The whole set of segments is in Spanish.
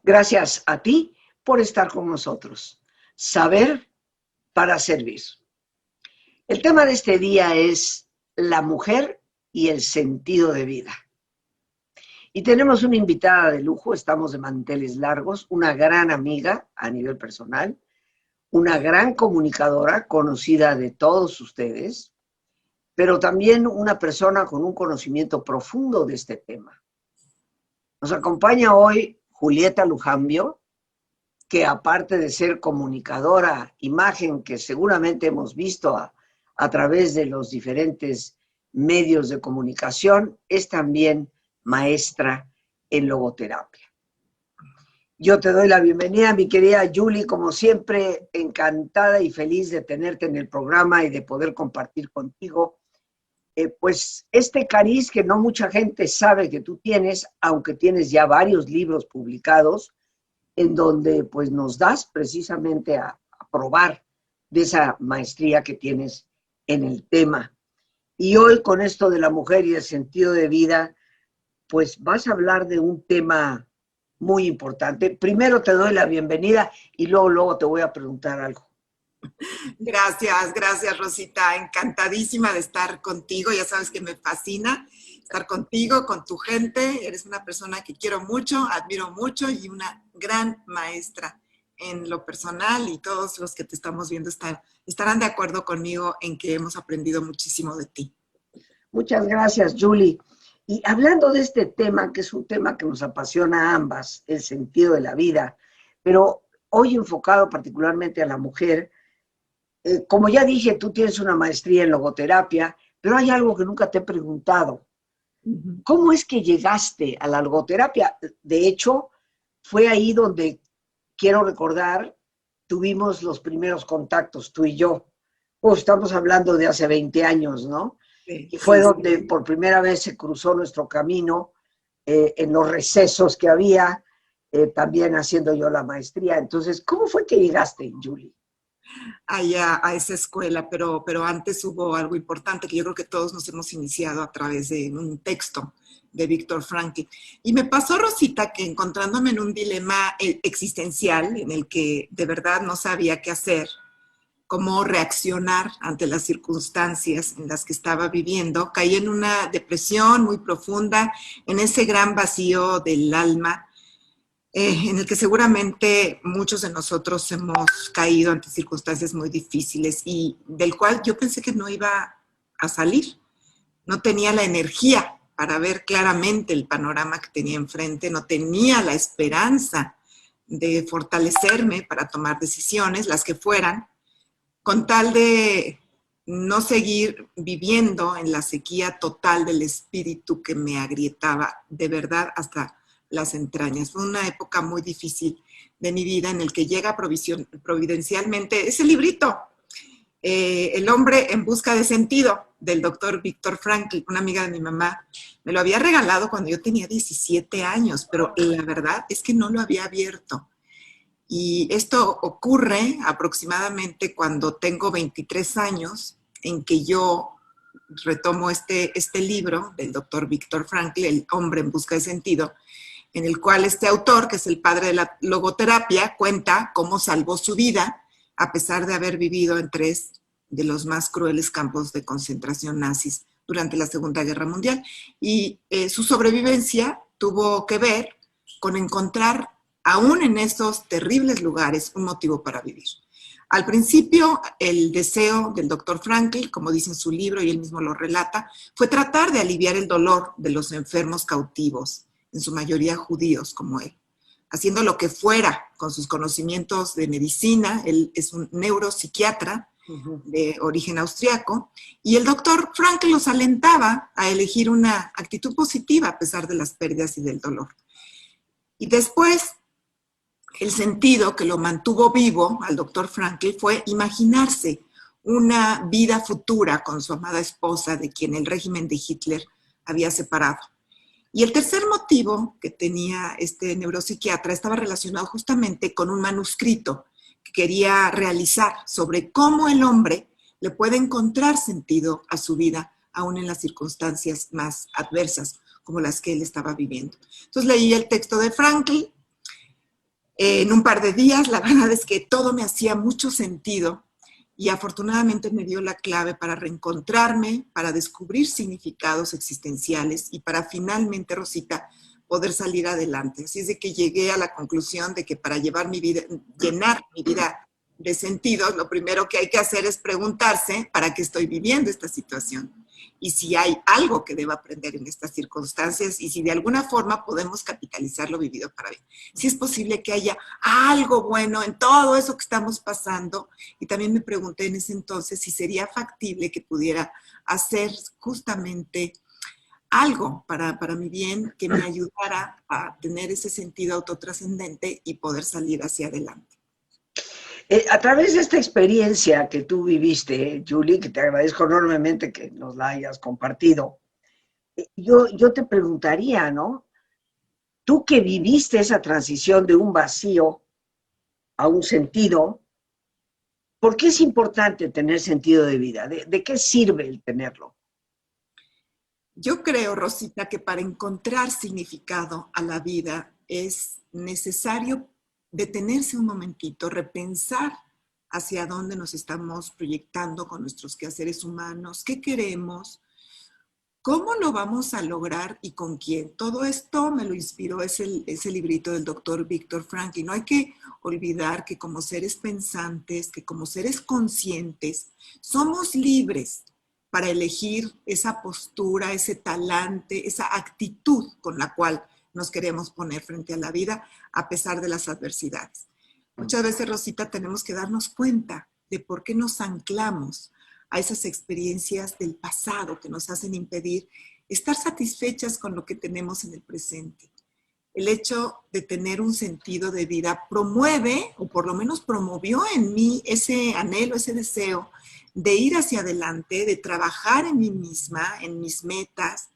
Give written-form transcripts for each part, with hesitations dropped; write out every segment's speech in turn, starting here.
Gracias a ti por estar con nosotros. Saber para servir. El tema de este día es la mujer y el sentido de vida. Y tenemos una invitada de lujo, estamos de manteles largos, una gran amiga a nivel personal, una gran comunicadora conocida de todos ustedes, pero también una persona con un conocimiento profundo de este tema. Nos acompaña hoy Julieta Lujambio, que aparte de ser comunicadora, imagen que seguramente hemos visto a través de los diferentes medios de comunicación, es también maestra en logoterapia. Yo te doy la bienvenida, mi querida Julie, como siempre, encantada y feliz de tenerte en el programa y de poder compartir contigo pues este cariz que no mucha gente sabe que tú tienes, aunque tienes ya varios libros publicados, en donde pues nos das precisamente a probar de esa maestría que tienes en el tema. Y hoy con esto de la mujer y el sentido de vida, pues vas a hablar de un tema muy importante. Primero te doy la bienvenida y luego te voy a preguntar algo. Gracias Rosita, encantadísima de estar contigo, ya sabes que me fascina estar contigo, con tu gente, eres una persona que quiero mucho, admiro mucho y una gran maestra en lo personal y todos los que te estamos viendo estarán de acuerdo conmigo en que hemos aprendido muchísimo de ti. Muchas gracias, Julie. Y hablando de este tema, que es un tema que nos apasiona a ambas, el sentido de la vida, pero hoy enfocado particularmente a la mujer, como ya dije, tú tienes una maestría en logoterapia, pero hay algo que nunca te he preguntado. ¿Cómo es que llegaste a la logoterapia? De hecho, fue ahí donde, quiero recordar, tuvimos los primeros contactos, tú y yo. Estamos hablando de hace 20 años, ¿no? Sí, y fue donde por primera vez se cruzó nuestro camino en los recesos que había, también haciendo yo la maestría. Entonces, ¿cómo fue que llegaste, Julie? Allá a esa escuela, pero antes hubo algo importante que yo creo que todos nos hemos iniciado a través de un texto de Viktor Frankl. Y me pasó, Rosita, que encontrándome en un dilema existencial en el que de verdad no sabía qué hacer, cómo reaccionar ante las circunstancias en las que estaba viviendo, caí en una depresión muy profunda, en ese gran vacío del alma, en el que seguramente muchos de nosotros hemos caído ante circunstancias muy difíciles y del cual yo pensé que no iba a salir. No tenía la energía para ver claramente el panorama que tenía enfrente, no tenía la esperanza de fortalecerme para tomar decisiones, las que fueran, con tal de no seguir viviendo en la sequía total del espíritu que me agrietaba de verdad hasta las entrañas. Fue una época muy difícil de mi vida en el que llega providencialmente ese librito, El hombre en busca de sentido, del doctor Viktor Frankl, una amiga de mi mamá. Me lo había regalado cuando yo tenía 17 años, pero la verdad es que no lo había abierto. Y esto ocurre aproximadamente cuando tengo 23 años, en que yo retomo este libro del doctor Viktor Frankl, El hombre en busca de sentido, en el cual este autor, que es el padre de la logoterapia, cuenta cómo salvó su vida a pesar de haber vivido en 3 de los más crueles campos de concentración nazis durante la Segunda Guerra Mundial. Y su sobrevivencia tuvo que ver con encontrar, aún en estos terribles lugares, un motivo para vivir. Al principio, el deseo del doctor Frankl, como dice en su libro y él mismo lo relata, fue tratar de aliviar el dolor de los enfermos cautivos, en su mayoría judíos como él, haciendo lo que fuera con sus conocimientos de medicina. Él es un neuropsiquiatra de origen austriaco, y el doctor Frankl los alentaba a elegir una actitud positiva a pesar de las pérdidas y del dolor. Y después, el sentido que lo mantuvo vivo al doctor Frankl fue imaginarse una vida futura con su amada esposa, de quien el régimen de Hitler había separado. Y el tercer motivo que tenía este neuropsiquiatra estaba relacionado justamente con un manuscrito que quería realizar sobre cómo el hombre le puede encontrar sentido a su vida, aún en las circunstancias más adversas como las que él estaba viviendo. Entonces leí el texto de Frankl, En un par de días, la verdad es que todo me hacía mucho sentido y afortunadamente me dio la clave para reencontrarme, para descubrir significados existenciales y para finalmente, Rosita, poder salir adelante. Así es de que llegué a la conclusión de que para llevar mi vida, llenar mi vida de sentido, lo primero que hay que hacer es preguntarse para qué estoy viviendo esta situación y si hay algo que deba aprender en estas circunstancias y si de alguna forma podemos capitalizar lo vivido para bien. Si es posible que haya algo bueno en todo eso que estamos pasando. Y también me pregunté en ese entonces si sería factible que pudiera hacer justamente algo para mi bien que me ayudara a tener ese sentido autotrascendente y poder salir hacia adelante. A través de esta experiencia que tú viviste, Julie, que te agradezco enormemente que nos la hayas compartido, yo te preguntaría, ¿no? Tú que viviste esa transición de un vacío a un sentido, ¿por qué es importante tener sentido de vida? ¿De qué sirve el tenerlo? Yo creo, Rosita, que para encontrar significado a la vida es necesario detenerse un momentito, repensar hacia dónde nos estamos proyectando con nuestros quehaceres humanos, qué queremos, cómo lo vamos a lograr y con quién. Todo esto me lo inspiró ese librito del doctor Víctor Frankl. No hay que olvidar que como seres pensantes, que como seres conscientes, somos libres para elegir esa postura, ese talante, esa actitud con la cual nos queremos poner frente a la vida a pesar de las adversidades. Muchas veces, Rosita, tenemos que darnos cuenta de por qué nos anclamos a esas experiencias del pasado que nos hacen impedir estar satisfechas con lo que tenemos en el presente. El hecho de tener un sentido de vida promueve, o por lo menos promovió en mí ese anhelo, ese deseo de ir hacia adelante, de trabajar en mí misma, en mis metas,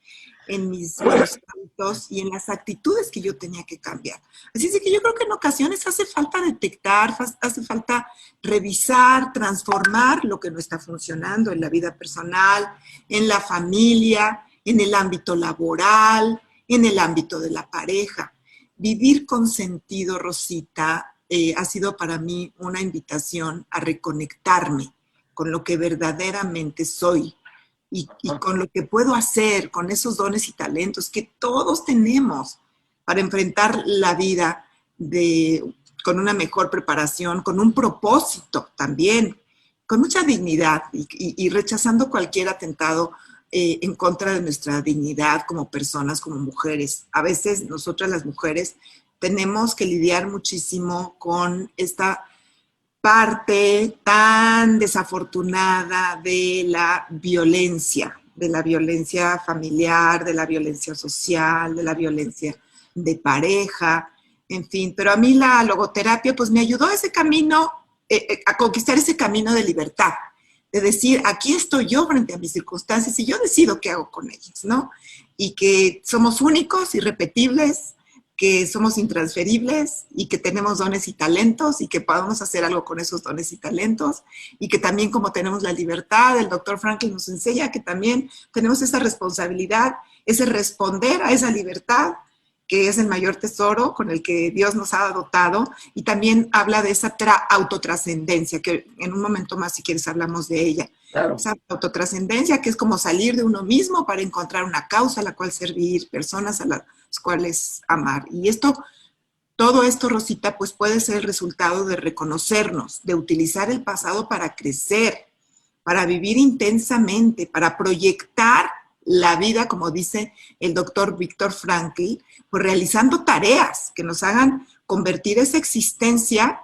en mis buenos hábitos y en las actitudes que yo tenía que cambiar. Así es que yo creo que en ocasiones hace falta detectar, hace falta revisar, transformar lo que no está funcionando en la vida personal, en la familia, en el ámbito laboral, en el ámbito de la pareja. Vivir con sentido, Rosita, ha sido para mí una invitación a reconectarme con lo que verdaderamente soy y con lo que puedo hacer, con esos dones y talentos que todos tenemos para enfrentar la vida con una mejor preparación, con un propósito también, con mucha dignidad y rechazando cualquier atentado en contra de nuestra dignidad como personas, como mujeres. A veces nosotras las mujeres tenemos que lidiar muchísimo con esta parte tan desafortunada de la violencia familiar, de la violencia social, de la violencia de pareja, en fin. Pero a mí la logoterapia pues me ayudó a ese camino, a conquistar ese camino de libertad, de decir, aquí estoy yo frente a mis circunstancias y yo decido qué hago con ellas, ¿no? Y que somos únicos, irrepetibles, que somos intransferibles y que tenemos dones y talentos y que podemos hacer algo con esos dones y talentos y que también como tenemos la libertad, el doctor Frankl nos enseña que también tenemos esa responsabilidad, ese responder a esa libertad que es el mayor tesoro con el que Dios nos ha dotado, y también habla de esa autotrascendencia, que en un momento más, si quieres, hablamos de ella. Claro. Esa autotrascendencia que es como salir de uno mismo para encontrar una causa a la cual servir, personas a las cuales amar. Y todo esto, Rosita, pues puede ser el resultado de reconocernos, de utilizar el pasado para crecer, para vivir intensamente, para proyectar la vida, como dice el doctor Víctor Frankl, pues realizando tareas que nos hagan convertir esa existencia,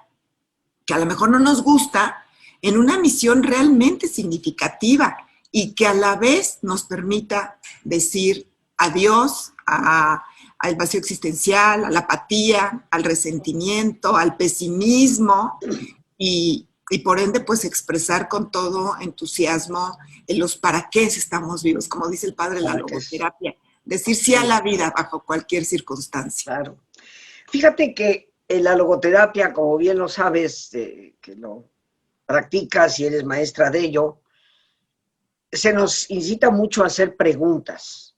que a lo mejor no nos gusta, en una misión realmente significativa y que a la vez nos permita decir adiós al vacío existencial, a la apatía, al resentimiento, al pesimismo y por ende, pues expresar con todo entusiasmo en los para qué estamos vivos, como dice el padre de la logoterapia, decir sí a la vida bajo cualquier circunstancia. Claro. Fíjate que en la logoterapia, como bien lo sabes, que lo practicas y eres maestra de ello, se nos incita mucho a hacer preguntas.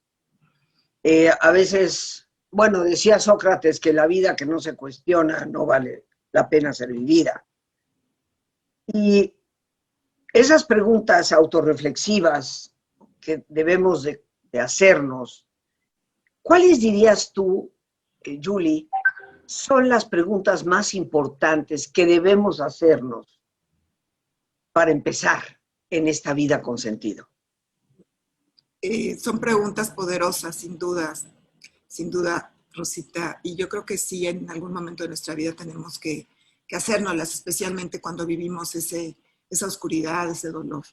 A veces bueno, decía Sócrates que la vida que no se cuestiona no vale la pena ser vivida. Y esas preguntas autorreflexivas que debemos de hacernos, ¿cuáles dirías tú, Julie, son las preguntas más importantes que debemos hacernos para empezar en esta vida con sentido? Son preguntas poderosas, sin duda, Rosita, y yo creo que sí, en algún momento de nuestra vida tenemos que hacérnoslas, especialmente cuando vivimos esa oscuridad, ese dolor.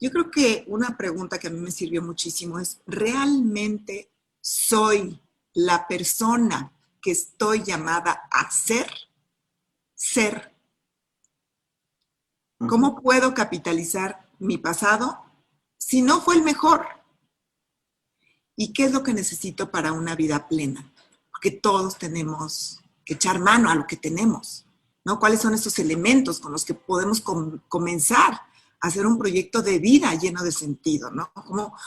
Yo creo que una pregunta que a mí me sirvió muchísimo es, ¿realmente soy la persona que estoy llamada a ser? Ser. ¿Cómo puedo capitalizar mi pasado si no fue el mejor? ¿Y qué es lo que necesito para una vida plena? Porque todos tenemos que echar mano a lo que tenemos, ¿no? ¿Cuáles son esos elementos con los que podemos comenzar a hacer un proyecto de vida lleno de sentido, ¿no?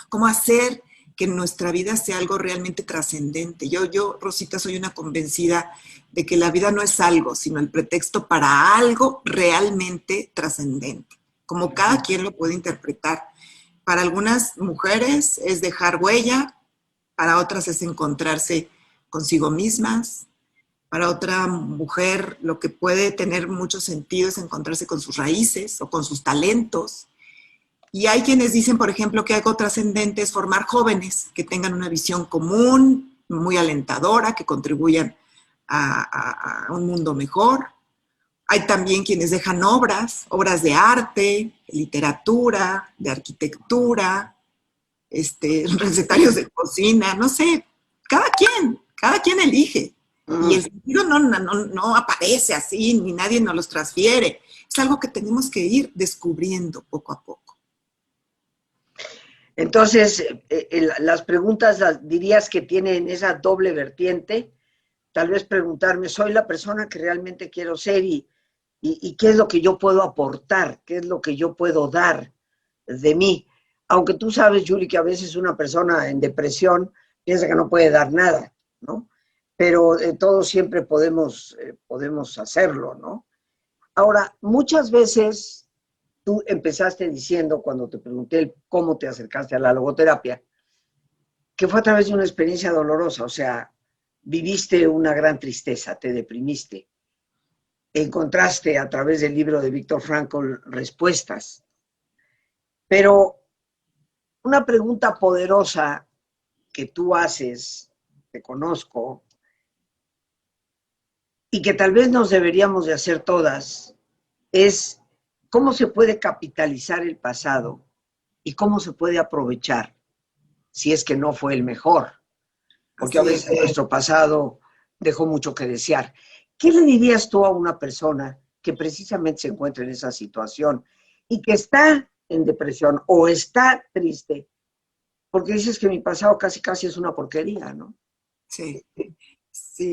¿Cómo hacer que nuestra vida sea algo realmente trascendente? Yo, Rosita, soy una convencida de que la vida no es algo, sino el pretexto para algo realmente trascendente, como cada quien lo puede interpretar. Para algunas mujeres es dejar huella, para otras es encontrarse consigo mismas, para otra mujer lo que puede tener mucho sentido es encontrarse con sus raíces o con sus talentos. Y hay quienes dicen, por ejemplo, que algo trascendente es formar jóvenes que tengan una visión común, muy alentadora, que contribuyan a un mundo mejor. Hay también quienes dejan obras de arte, de literatura, de arquitectura, recetarios de cocina, no sé, cada quien elige. Y el sentido no aparece así, ni nadie nos los transfiere. Es algo que tenemos que ir descubriendo poco a poco. Entonces, las preguntas dirías que tienen esa doble vertiente. Tal vez preguntarme, ¿soy la persona que realmente quiero ser? Y qué es lo que yo puedo aportar, qué es lo que yo puedo dar de mí. Aunque tú sabes, Julie, que a veces una persona en depresión piensa que no puede dar nada, ¿no? Pero todos siempre podemos hacerlo, ¿no? Ahora, muchas veces tú empezaste diciendo, cuando te pregunté cómo te acercaste a la logoterapia, que fue a través de una experiencia dolorosa, o sea, viviste una gran tristeza, te deprimiste, encontraste a través del libro de Viktor Frankl respuestas. Pero una pregunta poderosa que tú haces, te conozco, y que tal vez nos deberíamos de hacer todas, es cómo se puede capitalizar el pasado y cómo se puede aprovechar si es que no fue el mejor. Porque a veces nuestro pasado dejó mucho que desear. ¿Qué le dirías tú a una persona que precisamente se encuentra en esa situación y que está en depresión o está triste? Porque dices que mi pasado casi es una porquería, ¿no? Sí,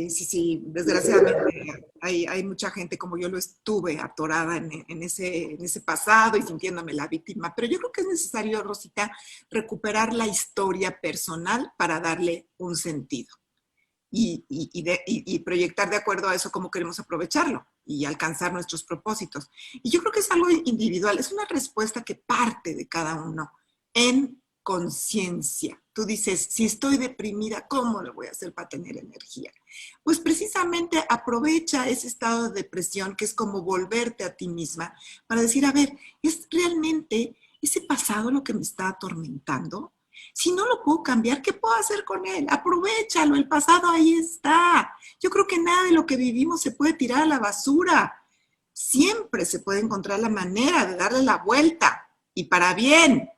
sí. Desgraciadamente hay mucha gente como yo lo estuve atorada en ese pasado y sintiéndome la víctima. Pero yo creo que es necesario, Rosita, recuperar la historia personal para darle un sentido y proyectar de acuerdo a eso cómo queremos aprovecharlo y alcanzar nuestros propósitos. Y yo creo que es algo individual, es una respuesta que parte de cada uno en conciencia. Tú dices, si estoy deprimida, ¿cómo lo voy a hacer para tener energía? Pues precisamente aprovecha ese estado de depresión, que es como volverte a ti misma, para decir, a ver, ¿es realmente ese pasado lo que me está atormentando? Si no lo puedo cambiar, ¿qué puedo hacer con él? Aprovéchalo, el pasado ahí está. Yo creo que nada de lo que vivimos se puede tirar a la basura. Siempre se puede encontrar la manera de darle la vuelta y para bien.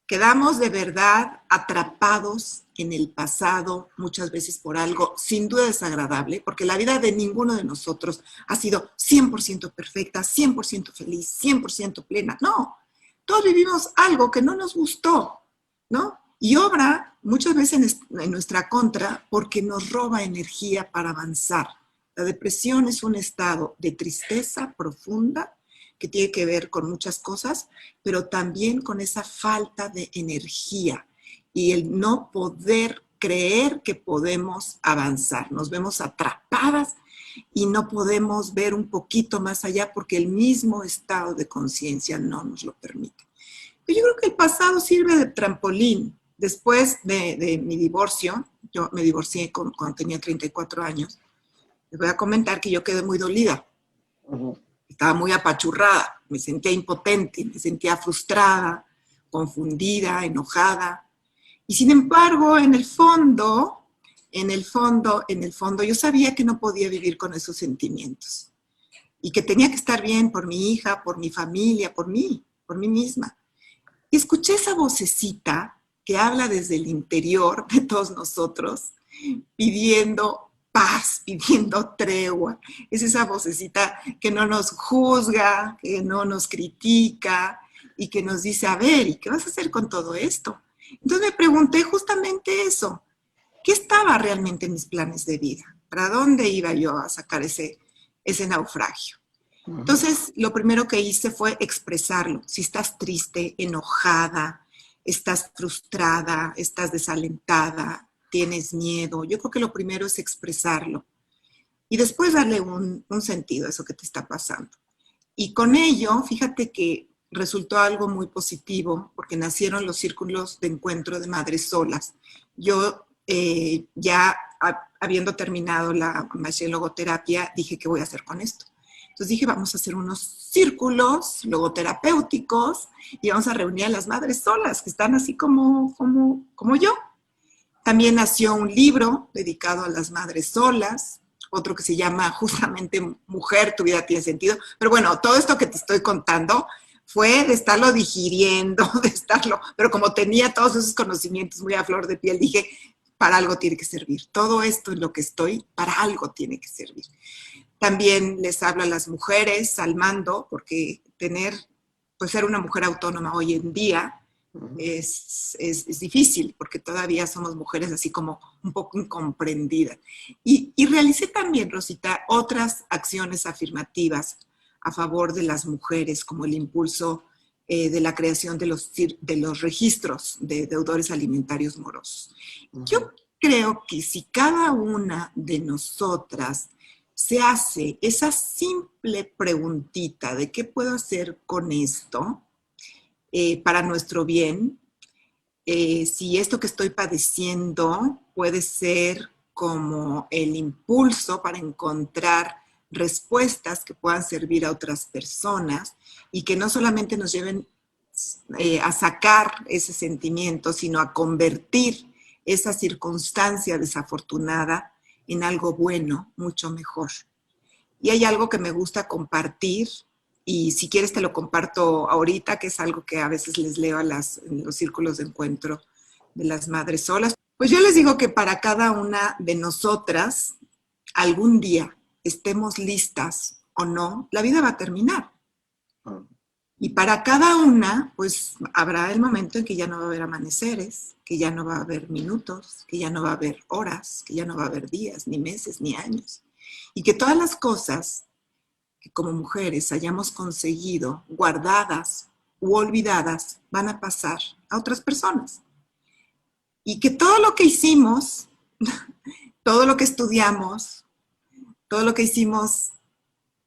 Quedamos de verdad atrapados en el pasado, muchas veces por algo sin duda desagradable, porque la vida de ninguno de nosotros ha sido 100% perfecta, 100% feliz, 100% plena. No, todos vivimos algo que no nos gustó, ¿no? Y obra muchas veces en nuestra contra porque nos roba energía para avanzar. La depresión es un estado de tristeza profunda que tiene que ver con muchas cosas, pero también con esa falta de energía y el no poder creer que podemos avanzar. Nos vemos atrapadas y no podemos ver un poquito más allá porque el mismo estado de conciencia no nos lo permite. Yo creo que el pasado sirve de trampolín. Después de mi divorcio, yo me divorcié cuando tenía 34 años, les voy a comentar que yo quedé muy dolida. Estaba muy apachurrada, me sentía impotente, me sentía frustrada, confundida, enojada. Y sin embargo, en el fondo, yo sabía que no podía vivir con esos sentimientos. Y que tenía que estar bien por mi hija, por mi familia, por mí misma. Y escuché esa vocecita que habla desde el interior de todos nosotros, pidiendo paz, pidiendo tregua. Es esa vocecita que no nos juzga, que no nos critica y que nos dice, a ver, ¿y qué vas a hacer con todo esto? Entonces me pregunté justamente eso. ¿Qué estaba realmente en mis planes de vida? ¿Para dónde iba yo a sacar ese naufragio? Entonces, lo primero que hice fue expresarlo. Si estás triste, enojada, estás frustrada, estás desalentada, tienes miedo, yo creo que lo primero es expresarlo. Y después darle un sentido a eso que te está pasando. Y con ello, fíjate que resultó algo muy positivo, porque nacieron los círculos de encuentro de madres solas. Yo, ya habiendo terminado la maestría en logoterapia, dije, ¿qué voy a hacer con esto? Entonces dije, vamos a hacer unos círculos logoterapéuticos y vamos a reunir a las madres solas, que están así como yo. También nació un libro dedicado a las madres solas, otro que se llama justamente Mujer, tu vida tiene sentido. Pero bueno, todo esto que te estoy contando fue de estarlo digiriendo, pero como tenía todos esos conocimientos muy a flor de piel, dije, para algo tiene que servir. Todo esto en lo que estoy, para algo tiene que servir. También les hablo a las mujeres al mando, porque ser una mujer autónoma hoy en día es difícil, porque todavía somos mujeres así como un poco incomprendidas. Y realicé también, Rosita, otras acciones afirmativas a favor de las mujeres, como el impulso de la creación de los registros de deudores alimentarios morosos. Yo creo que si cada una de nosotras se hace esa simple preguntita de qué puedo hacer con esto para nuestro bien, si esto que estoy padeciendo puede ser como el impulso para encontrar respuestas que puedan servir a otras personas y que no solamente nos lleven a sacar ese sentimiento, sino a convertir esa circunstancia desafortunada en algo bueno, mucho mejor. Y hay algo que me gusta compartir, y si quieres te lo comparto ahorita, que es algo que a veces les leo en los círculos de encuentro de las madres solas. Pues yo les digo que para cada una de nosotras, algún día, estemos listas o no, la vida va a terminar. Y para cada una, pues habrá el momento en que ya no va a haber amaneceres, que ya no va a haber minutos, que ya no va a haber horas, que ya no va a haber días, ni meses, ni años. Y que todas las cosas que como mujeres hayamos conseguido, guardadas u olvidadas, van a pasar a otras personas. Y que todo lo que hicimos, todo lo que estudiamos, todo lo que hicimos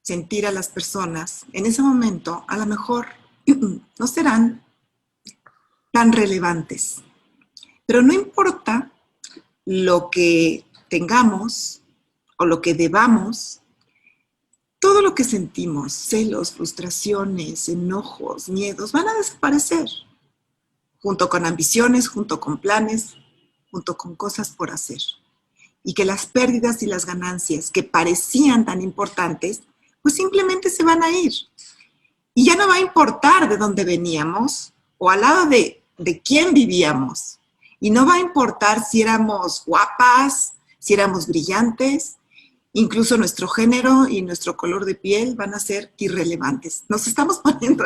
sentir a las personas, en ese momento a lo mejor no serán tan relevantes. Pero no importa lo que tengamos o lo que debamos, todo lo que sentimos, celos, frustraciones, enojos, miedos, van a desaparecer, junto con ambiciones, junto con planes, junto con cosas por hacer. Y que las pérdidas y las ganancias que parecían tan importantes, pues simplemente se van a ir. Y ya no va a importar de dónde veníamos o al lado de quién vivíamos. Y no va a importar si éramos guapas, si éramos brillantes, incluso nuestro género y nuestro color de piel van a ser irrelevantes. Nos estamos poniendo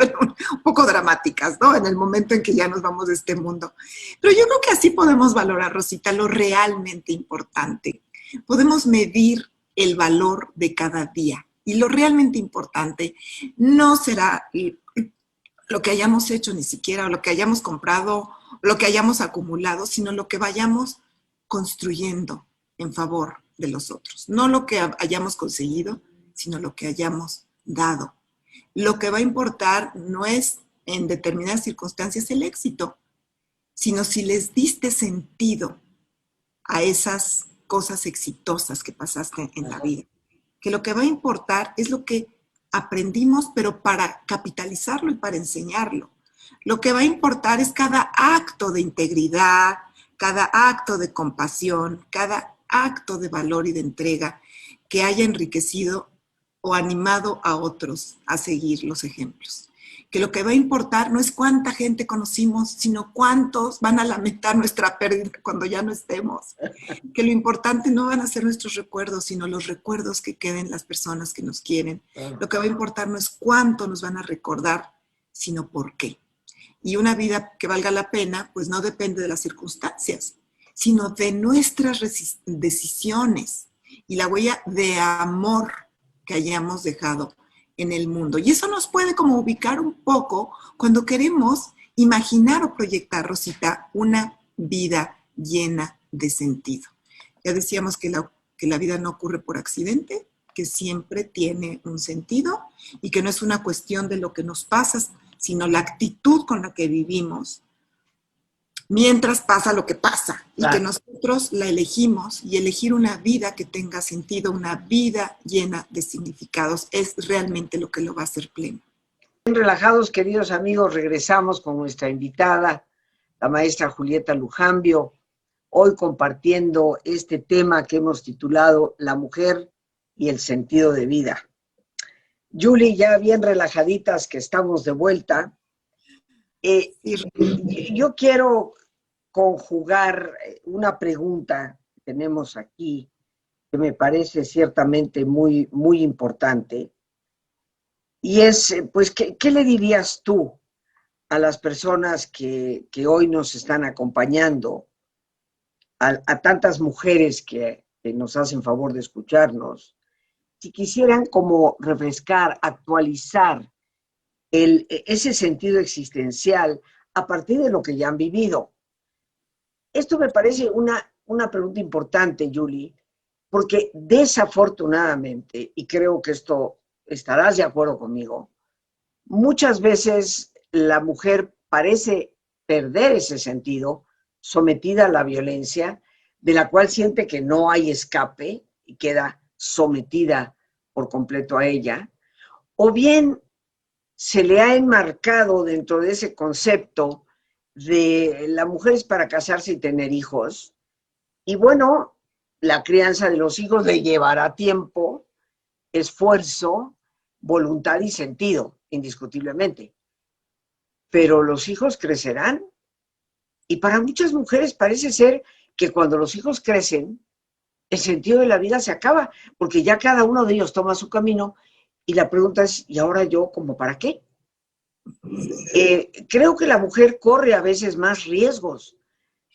un poco dramáticas, ¿no? En el momento en que ya nos vamos de este mundo. Pero yo creo que así podemos valorar, Rosita, lo realmente importante. Podemos medir el valor de cada día. Y lo realmente importante no será lo que hayamos hecho ni siquiera, o lo que hayamos comprado, lo que hayamos acumulado, sino lo que vayamos construyendo en favor de los otros. No lo que hayamos conseguido, sino lo que hayamos dado. Lo que va a importar no es en determinadas circunstancias el éxito, sino si les diste sentido a esas cosas exitosas que pasaste en la vida. Que lo que va a importar es lo que aprendimos, pero para capitalizarlo y para enseñarlo. Lo que va a importar es cada acto de integridad, cada acto de compasión, cada acto de valor y de entrega que haya enriquecido o animado a otros a seguir los ejemplos. Que lo que va a importar no es cuánta gente conocimos, sino cuántos van a lamentar nuestra pérdida cuando ya no estemos. Que lo importante no van a ser nuestros recuerdos, sino los recuerdos que queden las personas que nos quieren. Lo que va a importar no es cuánto nos van a recordar, sino por qué. Y una vida que valga la pena, pues no depende de las circunstancias, sino de nuestras decisiones y la huella de amor que hayamos dejado en el mundo. Y eso nos puede como ubicar un poco cuando queremos imaginar o proyectar, Rosita, una vida llena de sentido. Ya decíamos que la vida no ocurre por accidente, que siempre tiene un sentido y que no es una cuestión de lo que nos pasa, sino la actitud con la que vivimos mientras pasa lo que pasa, y que nosotros la elegimos, y elegir una vida que tenga sentido, una vida llena de significados, es realmente lo que lo va a hacer pleno. Bien relajados, queridos amigos, regresamos con nuestra invitada, la maestra Julieta Lujambio, hoy compartiendo este tema que hemos titulado La mujer y el sentido de vida. Julie, ya bien relajaditas que estamos de vuelta, yo quiero conjugar una pregunta que tenemos aquí, que me parece ciertamente muy, muy importante, y es, pues, ¿qué le dirías tú a las personas que hoy nos están acompañando, a tantas mujeres que nos hacen favor de escucharnos, si quisieran como refrescar, actualizar ese sentido existencial a partir de lo que ya han vivido? Esto me parece una pregunta importante, Julie, porque desafortunadamente, y creo que esto estarás de acuerdo conmigo, muchas veces la mujer parece perder ese sentido, sometida a la violencia, de la cual siente que no hay escape y queda sometida por completo a ella, o bien se le ha enmarcado dentro de ese concepto de la mujer es para casarse y tener hijos, y bueno, la crianza de los hijos le llevará tiempo, esfuerzo, voluntad y sentido, indiscutiblemente. Pero los hijos crecerán, y para muchas mujeres parece ser que cuando los hijos crecen, el sentido de la vida se acaba, porque ya cada uno de ellos toma su camino, y la pregunta es, ¿y ahora yo como para qué? Creo que la mujer corre a veces más riesgos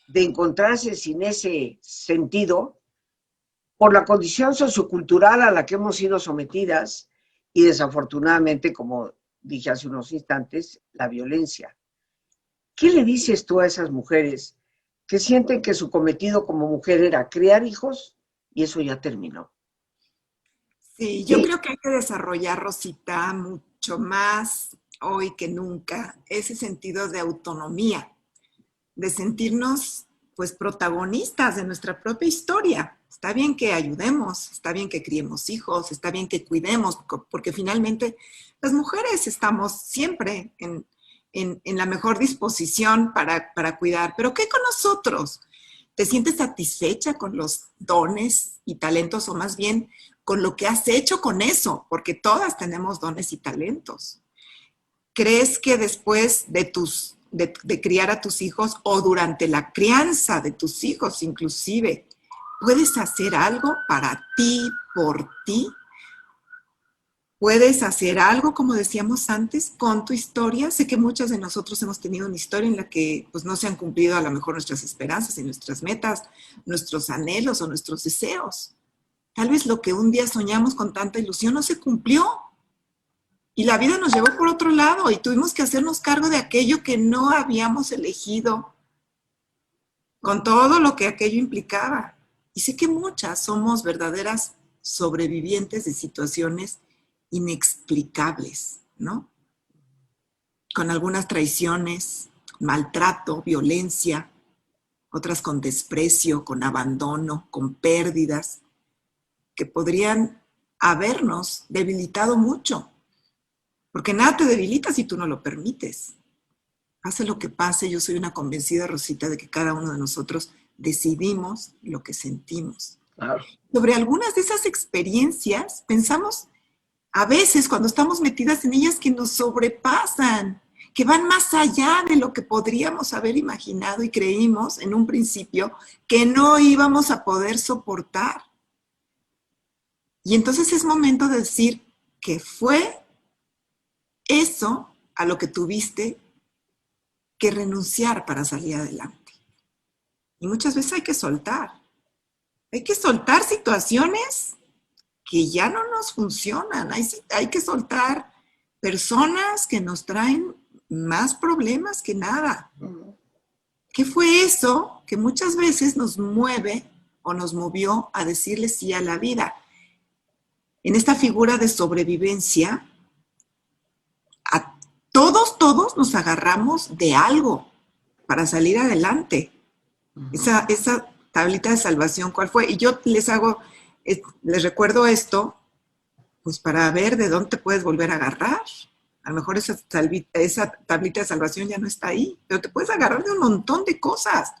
de encontrarse sin ese sentido por la condición sociocultural a la que hemos sido sometidas y desafortunadamente, como dije hace unos instantes, la violencia. ¿Qué le dices tú a esas mujeres que sienten que su cometido como mujer era criar hijos y eso ya terminó? Sí, yo creo que hay que desarrollar, Rosita, mucho más hoy que nunca ese sentido de autonomía, de sentirnos pues protagonistas de nuestra propia historia. Está bien que ayudemos, está bien que criemos hijos, está bien que cuidemos, porque finalmente las mujeres estamos siempre en la mejor disposición para cuidar. Pero ¿qué con nosotros? ¿Te sientes satisfecha con los dones y talentos, o más bien con lo que has hecho con eso? Porque todas tenemos dones y talentos. ¿Crees que después de criar a tus hijos, o durante la crianza de tus hijos inclusive, puedes hacer algo para ti, por ti? ¿Puedes hacer algo, como decíamos antes, con tu historia? Sé que muchos de nosotros hemos tenido una historia en la que pues, no se han cumplido a lo mejor nuestras esperanzas y nuestras metas, nuestros anhelos o nuestros deseos. Tal vez lo que un día soñamos con tanta ilusión no se cumplió. Y la vida nos llevó por otro lado y tuvimos que hacernos cargo de aquello que no habíamos elegido. con todo lo que aquello implicaba. Y sé que muchas somos verdaderas sobrevivientes de situaciones inexplicables, ¿no? Con algunas traiciones, maltrato, violencia, otras con desprecio, con abandono, con pérdidas, que podrían habernos debilitado mucho, porque nada te debilita si tú no lo permites. Pase lo que pase, yo soy una convencida, Rosita, de que cada uno de nosotros decidimos lo que sentimos. Claro. Sobre algunas de esas experiencias, pensamos a veces cuando estamos metidas en ellas que nos sobrepasan, que van más allá de lo que podríamos haber imaginado y creímos en un principio que no íbamos a poder soportar. Y entonces es momento de decir que fue eso a lo que tuviste que renunciar para salir adelante. Y muchas veces hay que soltar. Hay que soltar situaciones que ya no nos funcionan. Hay que soltar personas que nos traen más problemas que nada. ¿Qué fue eso que muchas veces nos mueve o nos movió a decirle sí a la vida? En esta figura de sobrevivencia, a todos nos agarramos de algo para salir adelante. Esa tablita de salvación, ¿cuál fue? Y yo les recuerdo esto, pues para ver de dónde te puedes volver a agarrar. A lo mejor esa tablita de salvación ya no está ahí, pero te puedes agarrar de un montón de cosas.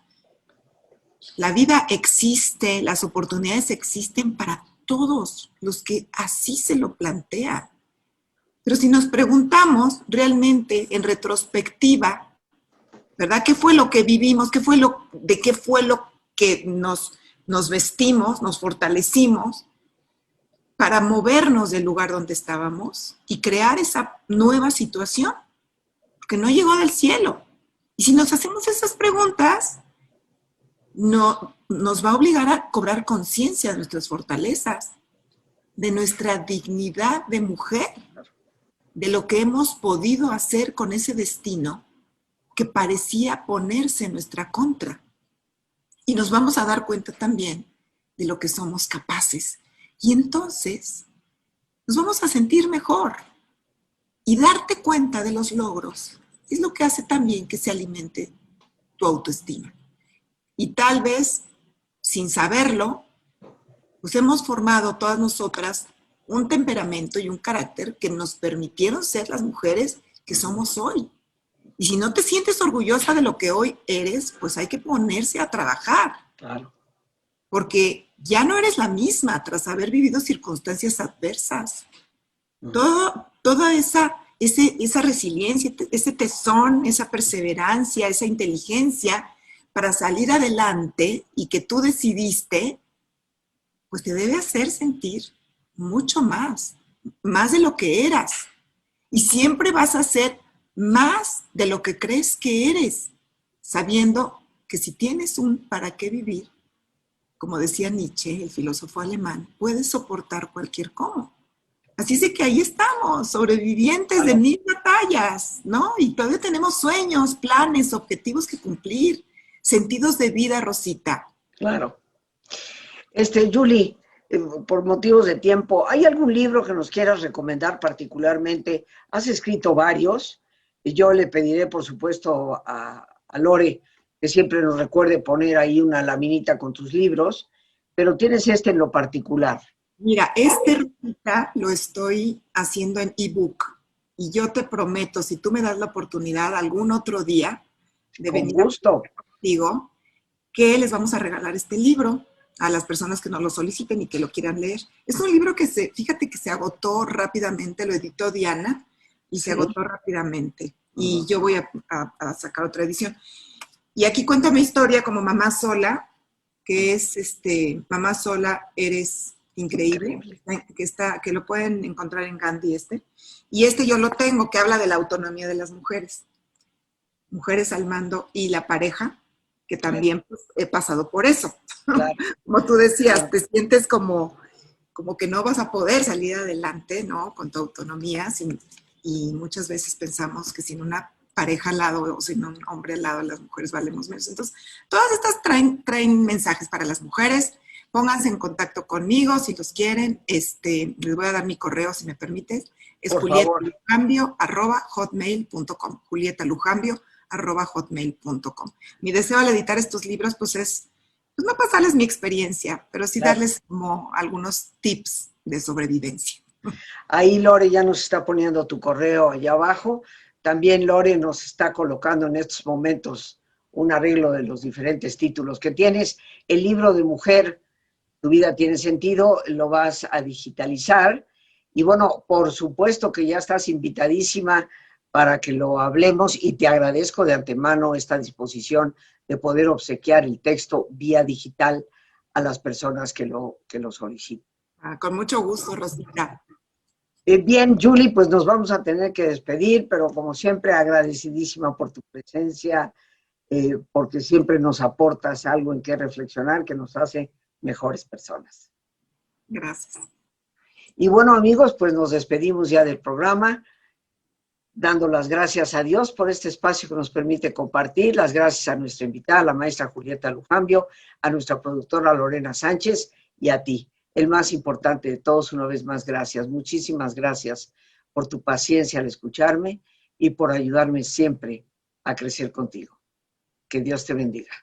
La vida existe, las oportunidades existen para todos los que así se lo plantean. Pero si nos preguntamos realmente en retrospectiva, ¿verdad? ¿Qué fue lo que vivimos? ¿De qué fue lo que nos vestimos, nos fortalecimos para movernos del lugar donde estábamos y crear esa nueva situación? Porque no llegó del cielo. Y si nos hacemos esas preguntas, no, nos va a obligar a cobrar conciencia de nuestras fortalezas, de nuestra dignidad de mujer, de lo que hemos podido hacer con ese destino que parecía ponerse en nuestra contra. Y nos vamos a dar cuenta también de lo que somos capaces. Y entonces nos vamos a sentir mejor. Y darte cuenta de los logros es lo que hace también que se alimente tu autoestima. Y tal vez, sin saberlo, pues hemos formado todas nosotras un temperamento y un carácter que nos permitieron ser las mujeres que somos hoy. Y si no te sientes orgullosa de lo que hoy eres, pues hay que ponerse a trabajar. Claro. Porque ya no eres la misma tras haber vivido circunstancias adversas. Toda esa resiliencia, ese tesón, esa perseverancia, esa inteligencia para salir adelante y que tú decidiste, pues te debe hacer sentir mucho más de lo que eras. Y siempre vas a ser más de lo que crees que eres, sabiendo que si tienes un para qué vivir, como decía Nietzsche, el filósofo alemán, puedes soportar cualquier cómo. Así es de que ahí estamos, sobrevivientes de 1000 batallas, ¿no? Y todavía tenemos sueños, planes, objetivos que cumplir, sentidos de vida, Rosita. Claro. Julie, por motivos de tiempo, ¿hay algún libro que nos quieras recomendar particularmente? Has escrito varios, y yo le pediré, por supuesto, a Lore que siempre nos recuerde poner ahí una laminita con tus libros, pero tienes este en lo particular. Mira, Rosita, lo estoy haciendo en ebook, y yo te prometo, si tú me das la oportunidad algún otro día de venir contigo, que les vamos a regalar este libro a las personas que nos lo soliciten y que lo quieran leer. Es un libro que fíjate que se agotó rápidamente, lo editó Diana y se agotó rápidamente. Y yo voy a sacar otra edición. Y aquí cuenta mi historia como mamá sola, que es Mamá sola, eres increíble, que lo pueden encontrar en Gandhi Y yo lo tengo, que habla de la autonomía de las mujeres. Mujeres al mando y la pareja, que también pues, he pasado por eso. Claro. Como tú decías, claro. Te sientes como que no vas a poder salir adelante, ¿no? Con tu autonomía, y muchas veces pensamos que sin una pareja al lado o sin un hombre al lado, las mujeres valemos menos. Entonces, todas estas traen mensajes para las mujeres. Pónganse en contacto conmigo si los quieren. Les voy a dar mi correo si me permites. Es julietalujambio@hotmail.com. julietalujambio@hotmail.com. Mi deseo al editar estos libros pues es pues no pasarles mi experiencia, pero sí darles como algunos tips de sobrevivencia. Ahí Lore ya nos está poniendo tu correo allá abajo. También Lore nos está colocando en estos momentos un arreglo de los diferentes títulos que tienes. El libro de Mujer, tu vida tiene sentido, lo vas a digitalizar. Y bueno, por supuesto que ya estás invitadísima para que lo hablemos y te agradezco de antemano esta disposición de poder obsequiar el texto vía digital a las personas que lo soliciten. Con mucho gusto, Rosita. Bien, Julie, pues nos vamos a tener que despedir, pero como siempre agradecidísima por tu presencia, porque siempre nos aportas algo en qué reflexionar que nos hace mejores personas. Gracias. Y bueno, amigos, pues nos despedimos ya del programa, dando las gracias a Dios por este espacio que nos permite compartir, las gracias a nuestra invitada, la maestra Julieta Lujambio, a nuestra productora Lorena Sánchez y a ti, el más importante de todos, una vez más, gracias. Muchísimas gracias por tu paciencia al escucharme y por ayudarme siempre a crecer contigo. Que Dios te bendiga.